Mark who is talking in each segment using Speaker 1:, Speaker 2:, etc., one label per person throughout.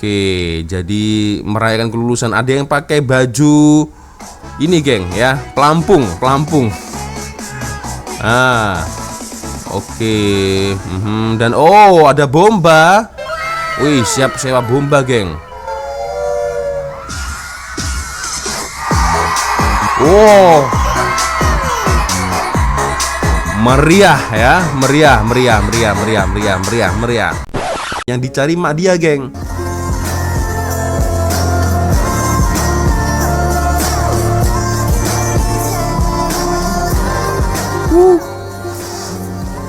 Speaker 1: Oke, jadi merayakan kelulusan ada yang pakai baju ini, geng, ya, pelampung. Ah, oke. Dan ada bomba. Wih, siap sewa bomba, geng. Wow, meriah ya, meriah. Yang dicari mak dia, geng.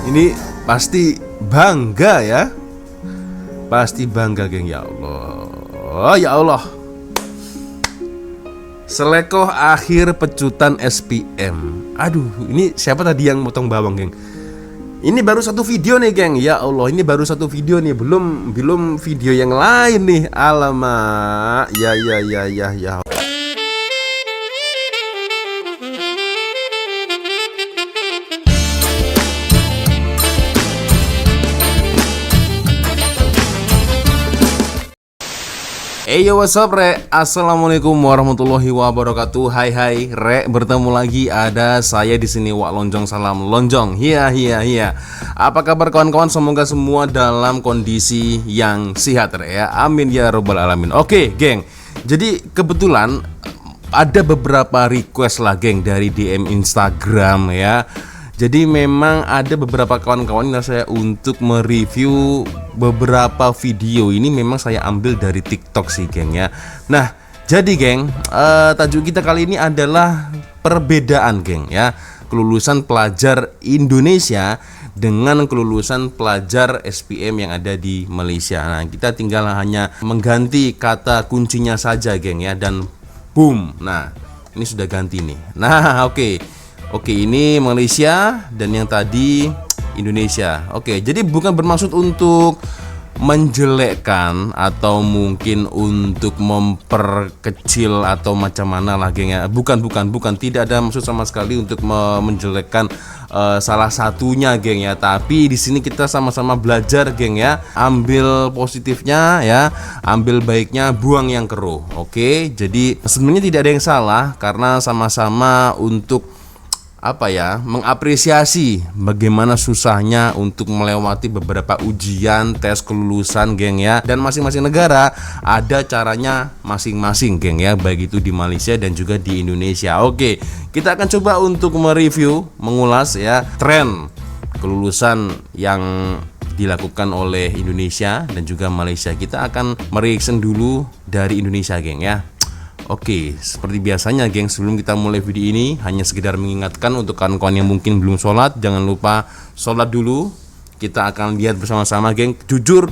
Speaker 1: Ini pasti bangga ya. Pasti bangga, geng. Ya Allah, ya Allah. Selekoh akhir pecutan SPM. Aduh, ini siapa tadi yang motong bawang, geng? Ini baru satu video nih, geng. Ya Allah, ini baru satu video nih, belum video yang lain nih. Alamak. Ya. Yo, what's up, Re? Assalamualaikum warahmatullahi wabarakatuh. Hai, Re, bertemu lagi ada saya di sini, Wak Lonjong. Salam Lonjong. Iya. Apa kabar kawan-kawan? Semoga semua dalam kondisi yang sehat, Re, ya. Amin ya robbal alamin. Oke, geng. Jadi kebetulan ada beberapa request lah, geng, dari DM Instagram ya. Jadi memang ada beberapa kawan-kawan yang saya untuk mereview beberapa video. Ini memang saya ambil dari TikTok sih, geng, ya. Nah, jadi, geng, tajuk kita kali ini adalah perbedaan, geng, ya, kelulusan pelajar Indonesia dengan kelulusan pelajar SPM yang ada di Malaysia. Nah, kita tinggal hanya mengganti kata kuncinya saja, geng, ya, dan boom. Nah, ini sudah ganti nih. Nah, Oke, ini Malaysia dan yang tadi Indonesia. Oke, jadi bukan bermaksud untuk menjelekkan atau mungkin untuk memperkecil atau macam mana lah, geng, ya. Bukan. Tidak ada maksud sama sekali untuk menjelekkan salah satunya, geng, ya. Tapi di sini kita sama-sama belajar, geng, ya. Ambil positifnya ya, ambil baiknya, buang yang keruh. Oke, jadi sebenarnya tidak ada yang salah karena sama-sama untuk mengapresiasi bagaimana susahnya untuk melewati beberapa ujian tes kelulusan, geng, ya. Dan masing-masing negara ada caranya masing-masing, geng, ya, baik itu di Malaysia dan juga di Indonesia. Oke, kita akan coba untuk mereview, mengulas ya tren kelulusan yang dilakukan oleh Indonesia dan juga Malaysia. Kita akan mereaction dulu dari Indonesia, geng, ya. Oke, seperti biasanya, geng, sebelum kita mulai video ini hanya sekedar mengingatkan untuk kawan-kawan yang mungkin belum sholat, jangan lupa sholat dulu. Kita akan lihat bersama-sama, geng. Jujur,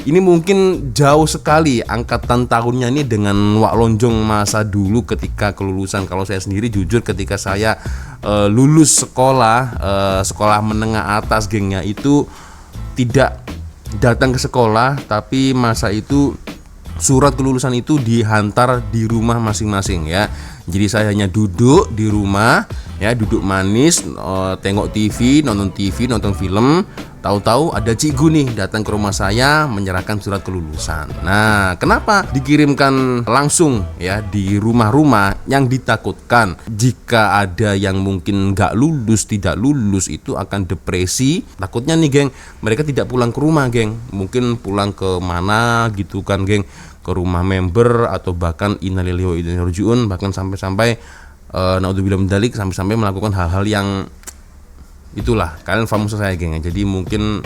Speaker 1: ini mungkin jauh sekali angkatan tahunnya ini dengan Wak Lonjong masa dulu ketika kelulusan. Kalau saya sendiri jujur ketika saya lulus sekolah menengah atas, gengnya, itu tidak datang ke sekolah, tapi masa itu surat kelulusan itu dihantar di rumah masing-masing, ya. Jadi saya hanya duduk di rumah, ya, duduk manis, tengok TV, nonton film. Tahu-tahu ada cikgu nih datang ke rumah saya menyerahkan surat kelulusan. Nah, kenapa dikirimkan langsung, ya, di rumah-rumah? Yang ditakutkan jika ada yang mungkin tidak lulus itu akan depresi. Takutnya nih, geng, mereka tidak pulang ke rumah, geng. Mungkin pulang ke mana gitu kan, geng, ke rumah member atau bahkan innalillahi wa inna ilaihi rajiun, bahkan sampai naudzubillah min dzalik, sampai melakukan hal-hal yang itulah, kalian paham maksud saya, geng. Jadi mungkin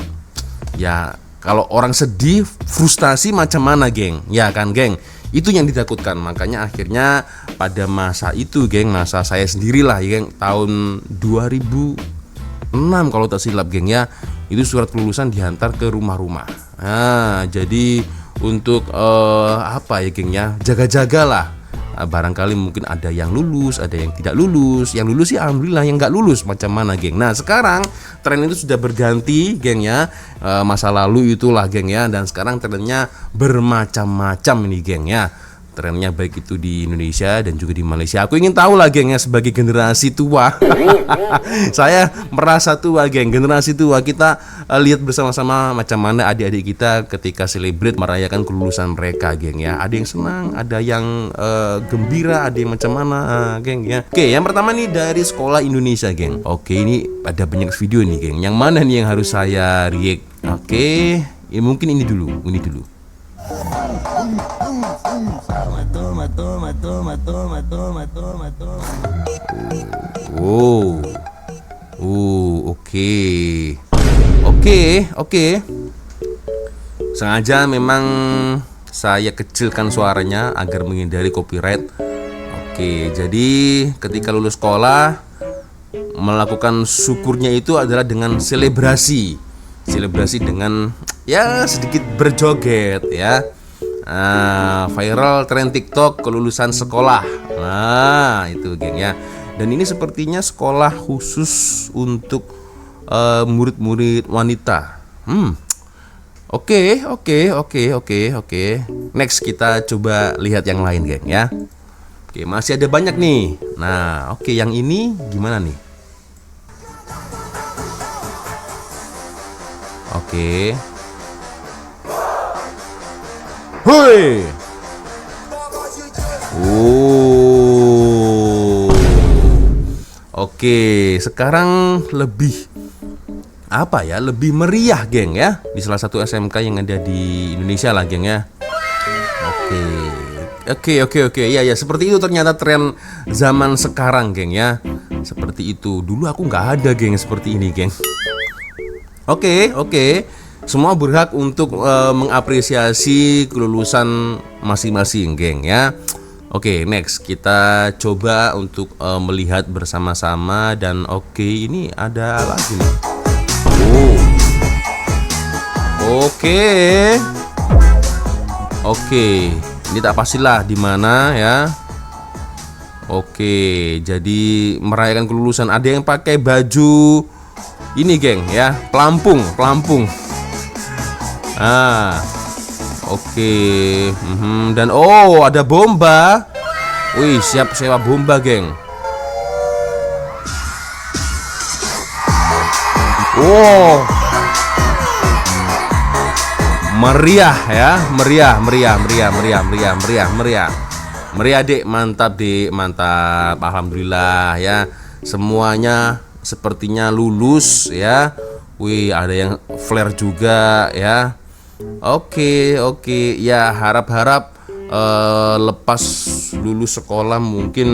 Speaker 1: ya kalau orang sedih, frustasi macam mana, geng? Ya kan, geng? Itu yang ditakutkan. Makanya akhirnya pada masa itu, geng, masa saya sendirilah, ya, geng, tahun 2006 kalau tak silap, geng, ya, itu surat kelulusan dihantar ke rumah-rumah. Nah, jadi untuk geng, ya, jaga-jagalah. Barangkali mungkin ada yang lulus, ada yang tidak lulus. Yang lulus sih alhamdulillah, yang nggak lulus macam mana, geng. Nah, sekarang tren itu sudah berganti, geng, ya. Masa lalu itulah, geng, ya, dan sekarang trennya bermacam-macam ini, geng, ya. trennya baik itu di Indonesia dan juga di Malaysia. Aku ingin tahu lah geng ya, sebagai generasi tua. Saya merasa tua geng, generasi tua. Kita lihat bersama-sama macam mana adik-adik kita ketika celebrate merayakan kelulusan mereka geng ya. Ada yang senang, ada yang gembira, ada yang macam mana geng ya. Oke, yang pertama nih dari sekolah Indonesia geng. Oke, ini ada banyak video nih geng. Yang mana nih yang harus saya react? Oke, ya mungkin ini dulu, ini dulu. Oke. Sengaja memang saya kecilkan suaranya agar menghindari copyright. Oke, jadi ketika lulus sekolah melakukan syukurnya itu adalah dengan selebrasi dengan ya sedikit berjoget ya. Viral tren TikTok kelulusan sekolah. Nah, itu geng ya. Dan ini sepertinya sekolah khusus untuk murid-murid wanita. Oke. Next kita coba lihat yang lain geng ya. Oke, masih ada banyak nih. Nah, oke, yang ini gimana nih? Oke. Hoi. Oke, sekarang lebih apa ya? Lebih meriah, geng ya. Di salah satu SMK yang ada di Indonesia lah, geng ya. Oke. Ya, seperti itu ternyata tren zaman sekarang, geng ya. Seperti itu. Dulu aku nggak ada, geng, seperti ini, geng. Oke. Semua berhak untuk mengapresiasi kelulusan masing-masing, geng ya. Oke, next kita coba untuk melihat bersama-sama dan oke, ini ada lagi nih. Oke. Ini tak pastilah di mana ya. Oke, jadi merayakan kelulusan ada yang pakai baju ini, geng ya, pelampung. Oke. Dan ada bomba. Wih, siap sewa bomba, geng. Meriah ya, meriah. Meriah, Dek, mantap, Dek, mantap. Alhamdulillah ya. Semuanya sepertinya lulus ya. Wih, ada yang flare juga ya. Oke. Ya, harap-harap lepas lulus sekolah mungkin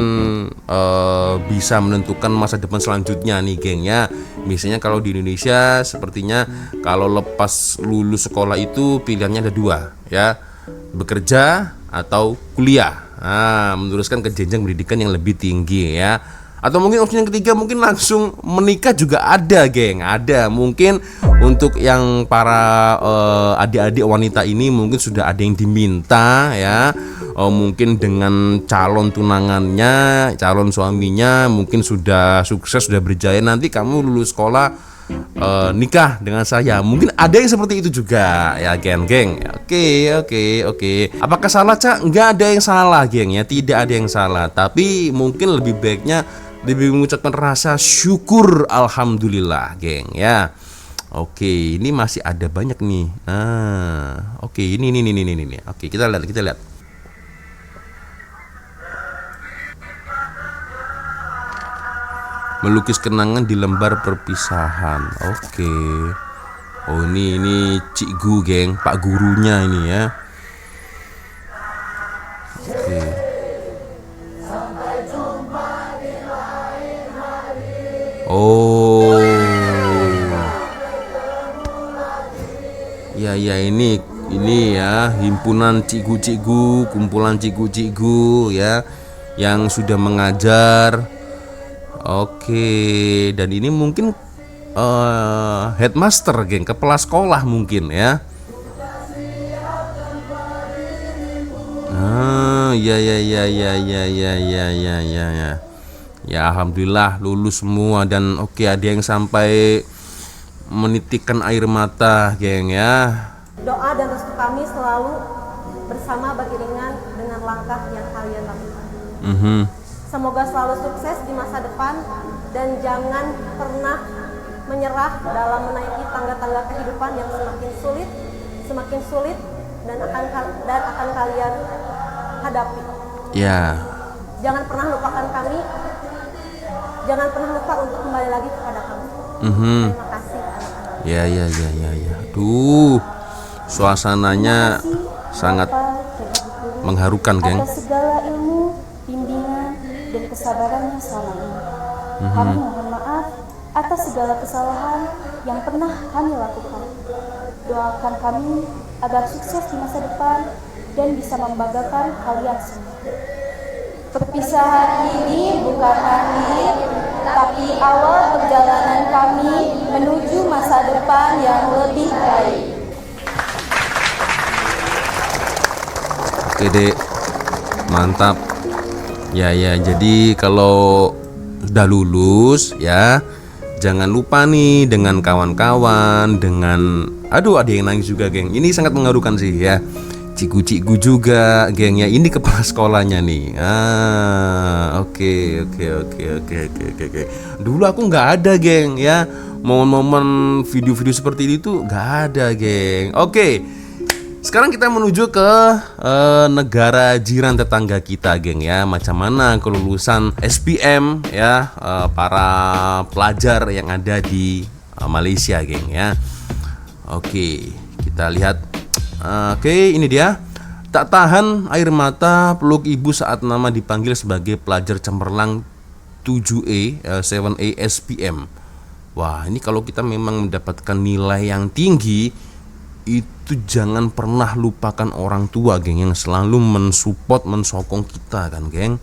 Speaker 1: bisa menentukan masa depan selanjutnya nih, geng ya. Biasanya kalau di Indonesia sepertinya kalau lepas lulus sekolah itu pilihannya ada dua ya, bekerja atau kuliah. Meneruskan ke jenjang pendidikan yang lebih tinggi ya. Atau mungkin opsi yang ketiga mungkin langsung menikah juga ada, geng. Ada mungkin untuk yang para adik-adik wanita ini mungkin sudah ada yang diminta ya. Mungkin dengan calon tunangannya, calon suaminya mungkin sudah sukses, sudah berjaya. Nanti kamu lulus sekolah nikah dengan saya. Mungkin ada yang seperti itu juga ya, geng. Oke. Apakah salah, Cak? Enggak ada yang salah, geng ya. Tidak ada yang salah. Tapi mungkin lebih baiknya lebih mengucapkan rasa syukur alhamdulillah, geng ya. Oke, ini masih ada banyak nih. Oke, ini. Oke, kita lihat. Melukis kenangan di lembar perpisahan. Oke. Oh, ini cikgu, geng, pak gurunya ini ya. Oke. Oh. Ya ini ya, himpunan cikgu-cikgu, kumpulan cikgu-cikgu ya yang sudah mengajar. Oke, dan ini mungkin headmaster, geng, kepala sekolah mungkin ya. Ya, alhamdulillah lulus semua dan oke, ada yang sampai menitikkan air mata, geng ya.
Speaker 2: Doa dan restu kami selalu bersama beriringan dengan langkah yang kalian lakukan. Semoga selalu sukses di masa depan dan jangan pernah menyerah dalam menaiki tangga-tangga kehidupan yang semakin sulit dan akan kalian hadapi.
Speaker 1: Ya.
Speaker 2: Jangan pernah lupakan kami. Jangan pernah lupa untuk kembali lagi kepada kami. Terima kasih anak-anak.
Speaker 1: Ya. Duh, suasananya sangat mengharukan, geng.
Speaker 3: Atas segala ilmu, bimbingan, dan kesabarannya selama ini. Kami mohon maaf atas segala kesalahan yang pernah kami lakukan. Doakan kami agar sukses di masa depan dan bisa membanggakan kalian semua. Perpisahan ini bukan akhir, tapi awal perjalanan kami menuju masa depan yang lebih baik.
Speaker 1: Oke, Dek. Mantap. Ya, jadi kalau udah lulus ya, jangan lupa nih dengan kawan-kawan, dengan aduh ada yang nangis juga, geng. Ini sangat mengharukan sih ya. Ciku-ciku juga, geng ya. Ini kepala sekolahnya nih. Oke. Dulu aku nggak ada, geng ya. Momen-momen video-video seperti ini tuh nggak ada, geng. Oke. Sekarang kita menuju ke negara jiran tetangga kita, geng ya. Macam mana kelulusan SPM ya, para pelajar yang ada di Malaysia, geng ya. Oke, kita lihat. Oke, ini dia. Tak tahan air mata peluk ibu saat nama dipanggil sebagai pelajar cemerlang 7A SPM. Wah, ini kalau kita memang mendapatkan nilai yang tinggi, itu jangan pernah lupakan orang tua, geng, yang selalu mensupport, mensokong kita kan, geng.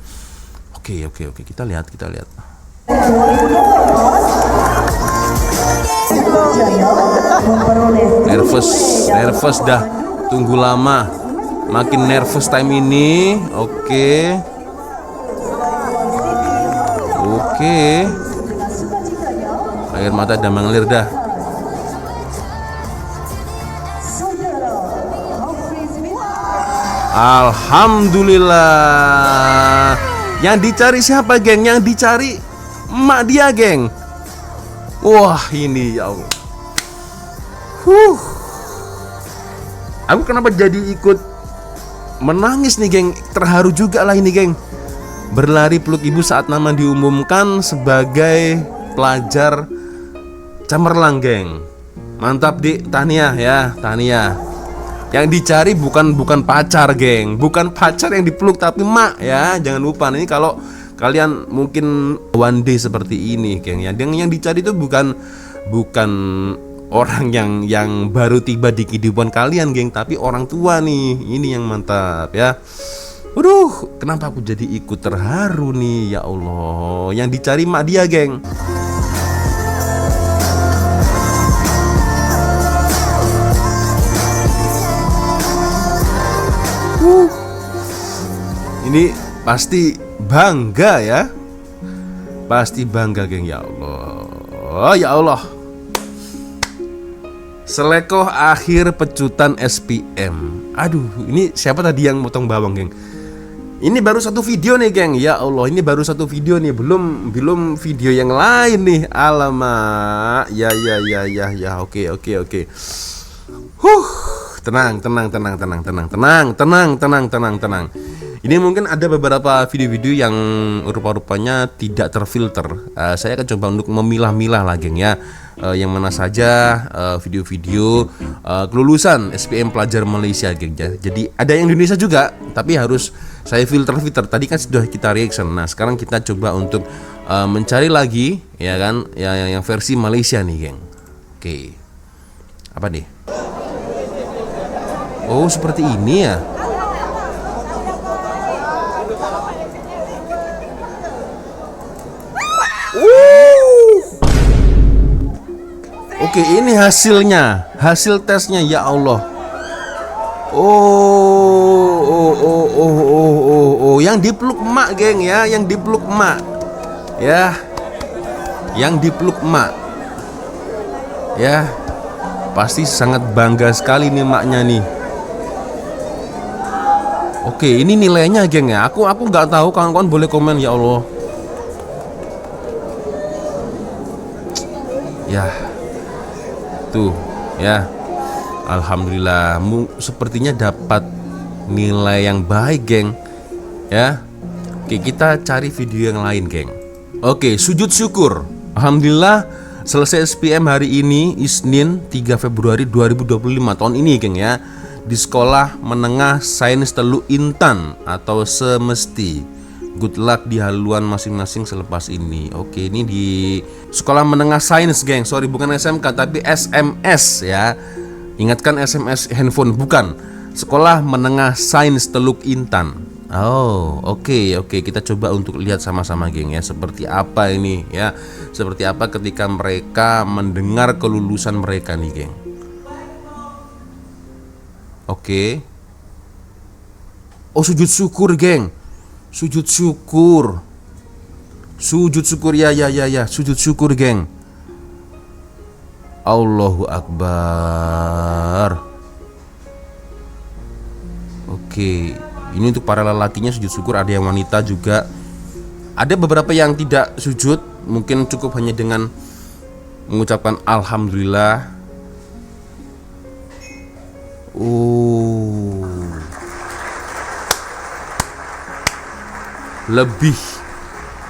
Speaker 1: Oke, kita lihat. Nervous dah. Tunggu lama. Makin nervous time ini. Oke. Air mata udah mengalir dah. Alhamdulillah. Yang dicari siapa, geng? Yang dicari emak dia, geng. Wah, ini ya Allah. Aku kenapa jadi ikut menangis nih, geng? Terharu juga lah ini, geng. Berlari peluk ibu saat nama diumumkan sebagai pelajar cemerlang, geng. Mantap, Dik. Tahniah ya, tahniah. Yang dicari bukan pacar, geng. Bukan pacar yang dipeluk, tapi mak ya. Jangan lupa nih, kalau kalian mungkin one day seperti ini, geng ya. Yang dicari itu bukan orang yang baru tiba di kehidupan kalian, geng, tapi orang tua nih. Ini yang mantap ya. Waduh, kenapa aku jadi ikut terharu nih, ya Allah. Yang dicari mak dia, geng. Ini pasti bangga ya. Pasti bangga, geng, ya Allah. Ya Allah. Selekoh akhir pecutan SPM. Aduh, ini siapa tadi yang motong bawang, geng? Ini baru satu video nih, geng. Ya Allah, ini baru satu video nih, belum video yang lain nih. Alamak. Ya. Oke. Tenang. Ini mungkin ada beberapa video-video yang rupa-rupanya tidak terfilter. Saya akan coba untuk memilah-milah lah, geng ya. Yang mana saja video-video kelulusan SPM pelajar Malaysia, geng ya. Jadi ada yang Indonesia juga, tapi harus saya filter. Tadi kan sudah kita reaction. Nah, sekarang kita coba untuk mencari lagi, ya kan, yang versi Malaysia nih, geng. Oke. Apa nih? Oh, seperti ini ya. Oke, ini hasilnya, hasil tesnya, ya Allah. Oh, yang dipeluk emak, geng ya, yang dipeluk emak. Ya. Yang dipeluk emak. Ya. Pasti sangat bangga sekali nih emaknya nih. Oke, ini nilainya geng ya. Aku nggak tahu, kawan-kawan boleh komen ya Allah. Ya, tuh ya. Alhamdulillah, sepertinya dapat nilai yang baik geng. Ya. Oke, kita cari video yang lain geng. Oke, sujud syukur. Alhamdulillah selesai SPM hari ini, Isnin 3 Februari 2025 tahun ini geng ya, di Sekolah Menengah Sains Teluk Intan atau Semesti. Good luck di haluan masing-masing selepas ini. Oke, ini di Sekolah Menengah Sains geng. Sorry, bukan SMK tapi SMS ya. Ingatkan SMS handphone, bukan. Sekolah Menengah Sains Teluk Intan. Oh, oke. Kita coba untuk lihat sama-sama geng ya, seperti apa ini ya. Seperti apa ketika mereka mendengar kelulusan mereka nih geng. Oke. Oh, sujud syukur geng. Sujud syukur ya, sujud syukur geng. Allahu Akbar. Oke, ini untuk para lelakinya sujud syukur, ada yang wanita juga. Ada beberapa yang tidak sujud, mungkin cukup hanya dengan mengucapkan Alhamdulillah. Lebih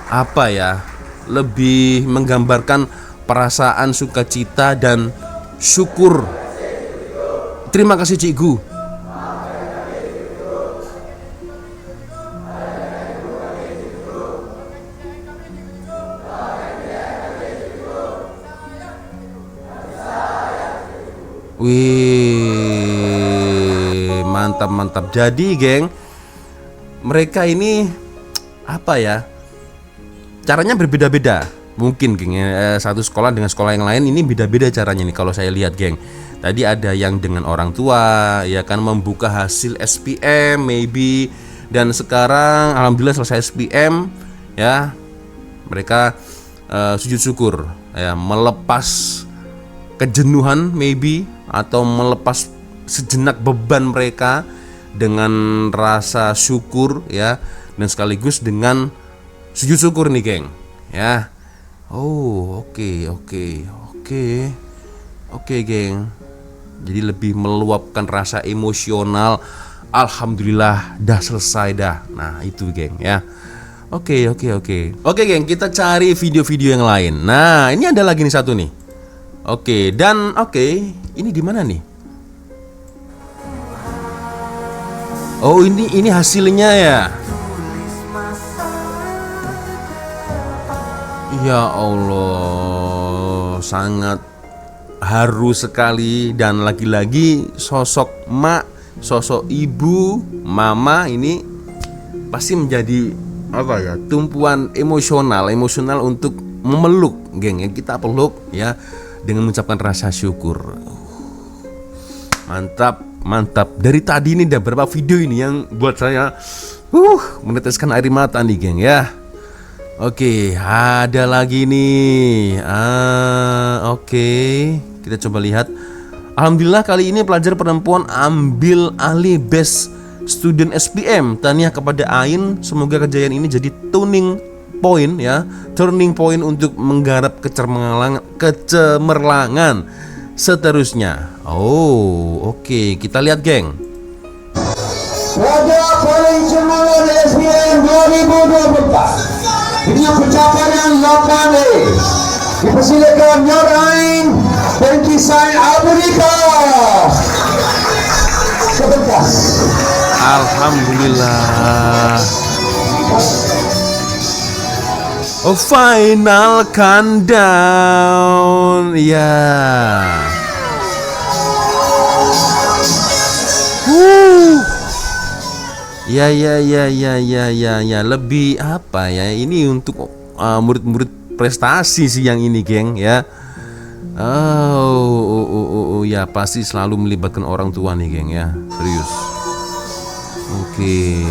Speaker 1: apa ya? Lebih menggambarkan perasaan sukacita dan syukur. Terima kasih cikgu. Wih, mantap. Jadi geng, mereka ini apa ya, caranya berbeda-beda. Mungkin geng, satu sekolah dengan sekolah yang lain ini beda-beda caranya nih kalau saya lihat geng. Tadi ada yang dengan orang tua ya kan, membuka hasil SPM maybe. Dan sekarang alhamdulillah selesai SPM ya, mereka sujud syukur ya, melepas kejenuhan maybe, atau melepas sejenak beban mereka dengan rasa syukur ya, dan sekaligus dengan sujud syukur nih geng ya. Oh, oke geng. Jadi lebih meluapkan rasa emosional. Alhamdulillah dah selesai dah. Nah itu geng ya. Oke geng, kita cari video-video yang lain. Nah ini ada lagi nih satu nih. Oke, ini di mana nih? Oh ini hasilnya ya. Ya Allah, sangat haru sekali. Dan lagi-lagi sosok mak, sosok ibu, mama ini pasti menjadi apa ya, tumpuan emosional untuk memeluk geng ya. Kita peluk ya dengan mengucapkan rasa syukur. Mantap. Dari tadi ini ada beberapa video ini yang buat saya meneteskan air mata nih geng ya. Oke, ada lagi nih. Kita coba lihat. Alhamdulillah kali ini pelajar perempuan ambil alih Best Student SPM. Tahniah kepada Ain. Semoga kejayaan ini jadi turning point untuk menggarap kecemerlangan seterusnya. Oke, kita lihat geng.
Speaker 4: Pelajar paling cemerlang SPM 2024 dengan pencapaian 8A dipersilakan Nur Ain dan Kisai Abudika ke pentas.
Speaker 1: Alhamdulillah. Final countdown. Ya. Ya. Lebih apa ya? Ini untuk murid-murid prestasi sih yang ini, geng ya. Ya pasti selalu melibatkan orang tua nih, geng ya. Serius. Oke.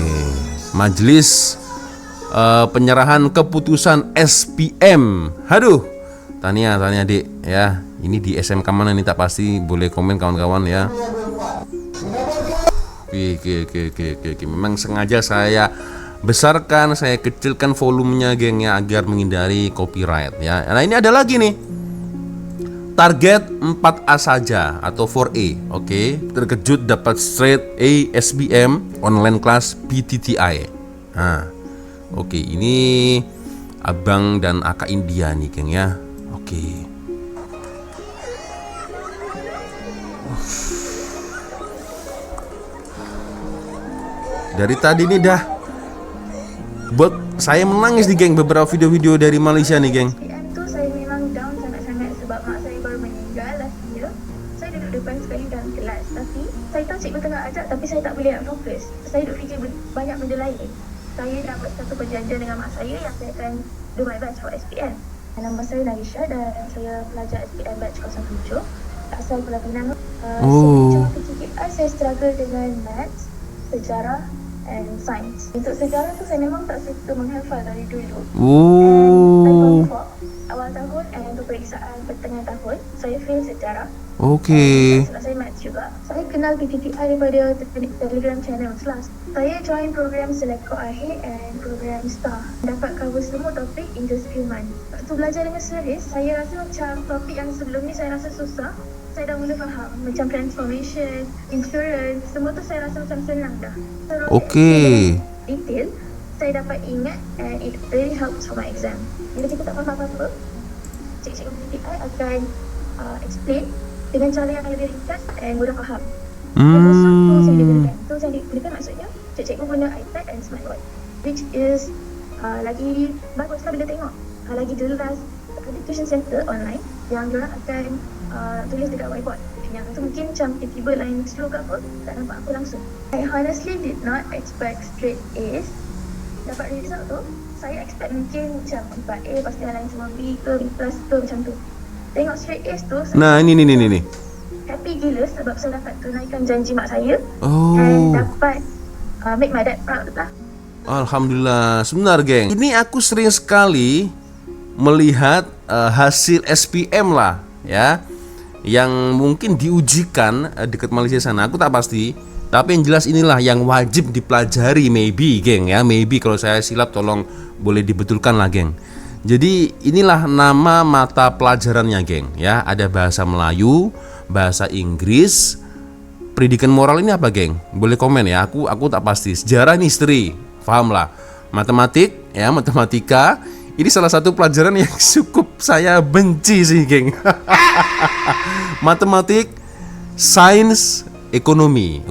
Speaker 1: Majelis penyerahan keputusan SPM. Aduh. Tania Dek ya. Ini di SMK mana nih, tak pasti, boleh komen kawan-kawan ya. Oke. Memang sengaja saya besarkan, saya kecilkan volumenya geng ya, agar menghindari copyright ya. Nah ini ada lagi nih, target 4A saja atau 4A. Oke, terkejut dapat straight A SBM online class PTTI. Nah, oke, ini abang dan akak India nih geng ya. Oke. Dari tadi nih dah buat saya menangis nih geng, beberapa video-video dari Malaysia nih geng.
Speaker 5: SPM tu saya memang down sangat-sangat sebab mak saya baru meninggal last year. Saya duduk depan sekali dalam kelas, tapi saya tahu cikgu tengah ajar tapi saya tak boleh nak fokus. Saya duduk fikir banyak benda lain. Saya dapat satu perjanjian dengan mak saya yang saya akan do my batch for SPM. Nama saya Narisha dan saya pelajar SPM batch 07. Asal Pulau Pinang. Cuma PTKI saya struggle dengan maths, sejarah and science. Untuk sejarah tu saya memang tak suka menghafal dari dulu.
Speaker 1: Oh.
Speaker 5: Awal tahun and peperiksaan pertengahan tahun saya fail sejarah.
Speaker 1: Oke.
Speaker 5: Sebab saya maths juga. Saya kenal PTTI daripada Telegram channel lah. Saya join program Seleko Akhir and program STAR. Dapat cover semua topik in just few months. Waktu belajar dengan serius, saya rasa macam topik yang sebelum ni saya rasa susah, saya dah mula faham. Macam transformation, insurance, semua tu saya rasa macam senang dah. Terus
Speaker 1: Okey.
Speaker 5: detail, saya dapat ingat and it really helps for my exam. Bila kita tak faham apa-apa, cikgu PTI akan explain dengan cara yang lebih ringkas and mudah faham. Also, tools yang digunakan. Tools yang digunakan maksudnya cikgu guna iPad and smartwatch, which is lagi baguslah bila tengok. Lagi jelas. Ada tuition center online yang diorang akan tulis dekat whiteboard. Yang tu mungkin macam tiba-tiba line slow ke apa, tak nampak apa langsung. I honestly did not expect straight A's. Dapat result tu, saya expect mungkin macam 4A, pasti yang lain semua B ke, B plus ke macam tu. Tengok straight A's tu, saya
Speaker 1: Nah, ini.
Speaker 5: happy gila sebab saya dapat tunaikan janji mak saya.
Speaker 1: Oh.
Speaker 5: And dapat make my dad proud lah.
Speaker 1: Alhamdulillah. Sebentar geng, ini aku sering sekali melihat hasil SPM lah ya, yang mungkin diujikan dekat Malaysia sana. Aku tak pasti, tapi yang jelas inilah yang wajib dipelajari, maybe geng ya, maybe kalau saya silap tolong boleh dibetulkan lah geng. Jadi inilah nama mata pelajarannya geng ya, ada bahasa Melayu, bahasa Inggris, pendidikan moral ini apa geng? Boleh komen ya, aku tak pasti. Sejarah nih, history, paham lah. Matematik ya, matematika. Ini salah satu pelajaran yang cukup saya benci sih geng. Matematik, sains, ekonomi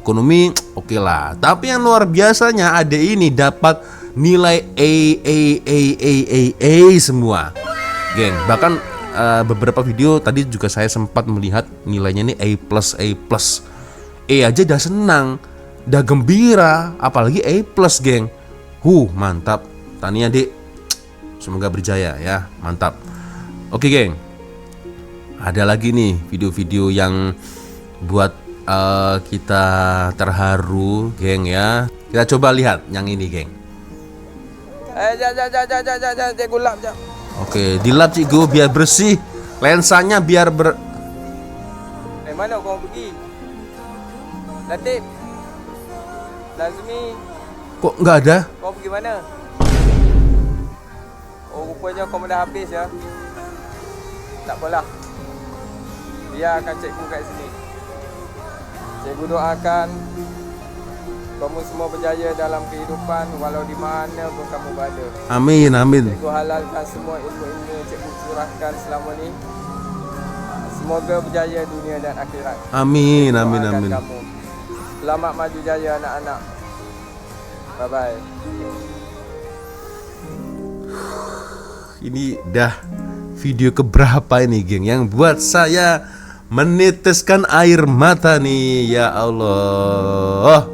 Speaker 1: oke lah. Tapi yang luar biasanya ada ini, dapat nilai A semua geng. Bahkan beberapa video tadi juga saya sempat melihat nilainya nih A+. Aja dah senang, dah gembira, apalagi A+ geng. Mantap. Tania Dek, semoga berjaya ya, mantap. Oke geng, ada lagi nih video-video yang buat kita terharu geng ya. Kita coba lihat yang ini geng.
Speaker 6: Jangan cikgu lap jap.
Speaker 1: Oke, dilap cikgu biar bersih, lensanya biar
Speaker 6: Mana kau pergi? Latif, Lazmi,
Speaker 1: kok nggak ada?
Speaker 6: kau pergi mana? Oh, rupanya kau dah habis ya. Tak apalah, biarkan cikgu kat sini. Cikgu doakan kamu semua berjaya dalam kehidupan walau di mana pun kamu berada.
Speaker 1: Amin.
Speaker 6: Cikgu halalkan semua ilmu-ilmu yang cikgu curahkan selama ni. Semoga berjaya dunia dan akhirat.
Speaker 1: Amin.
Speaker 6: Doakan kamu. Selamat maju jaya anak-anak. Bye-bye.
Speaker 1: Ini dah video keberapa ini geng yang buat saya meneteskan air mata nih. Ya Allah.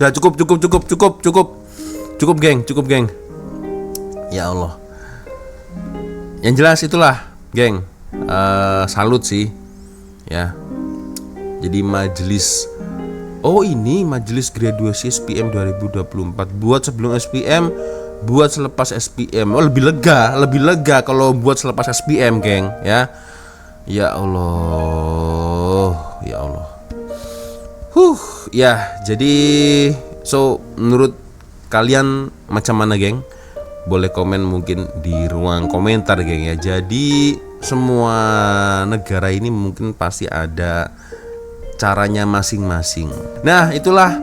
Speaker 1: Udah cukup geng. Ya Allah. Yang jelas itulah geng, salut sih ya. Jadi majelis, ini majelis graduasi SPM 2024. Buat sebelum SPM, buat selepas SPM. Lebih lega kalau buat selepas SPM geng ya. Ya Allah, ya Allah. Ya, jadi menurut kalian macam mana, geng? Boleh komen mungkin di ruang komentar, geng ya. Jadi semua negara ini mungkin pasti ada caranya masing-masing. Nah, itulah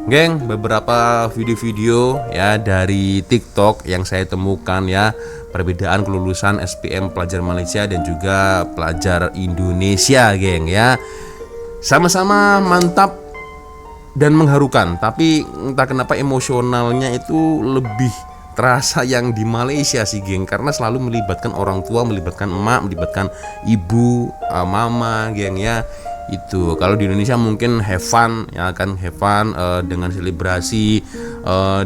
Speaker 1: geng beberapa video-video ya dari TikTok yang saya temukan ya, perbedaan kelulusan SPM pelajar Malaysia dan juga pelajar Indonesia, geng ya. Sama-sama mantap dan mengharukan, tapi entah kenapa emosionalnya itu lebih terasa yang di Malaysia sih, geng, karena selalu melibatkan orang tua, melibatkan emak, melibatkan ibu, mama, geng ya. Itu kalau di Indonesia mungkin have fun ya kan, have fun dengan selebrasi,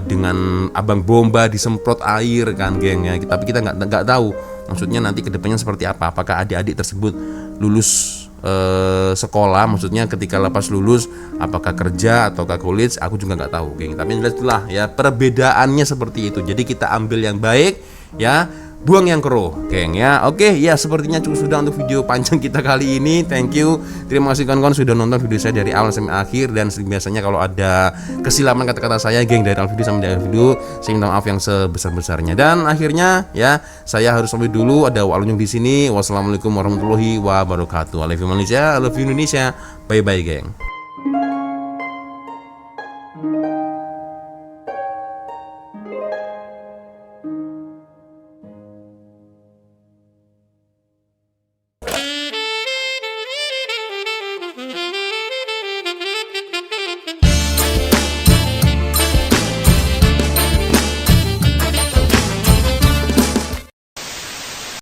Speaker 1: dengan abang bomba disemprot air kan, geng ya. Tapi kita nggak tahu maksudnya nanti kedepannya seperti apa, apakah adik-adik tersebut lulus sekolah, maksudnya ketika lepas lulus apakah kerja ataukah college, aku juga nggak tahu, geng. Tapi itulah ya perbedaannya seperti itu. Jadi kita ambil yang baik ya, buang yang keruh, geng ya. Oke ya, sepertinya cukup sudah untuk video panjang kita kali ini. Thank you, terima kasih kawan-kawan sudah nonton video saya dari awal sampai akhir. Dan biasanya kalau ada kesilapan kata-kata saya, geng, dari awal video sampai akhir video, saya minta maaf yang sebesar-besarnya. Dan akhirnya ya, saya harus sampai dulu. Ada Walunjung di sini. Wassalamualaikum warahmatullahi wabarakatuh. I love you Malaysia, I love you Indonesia. Bye bye, geng.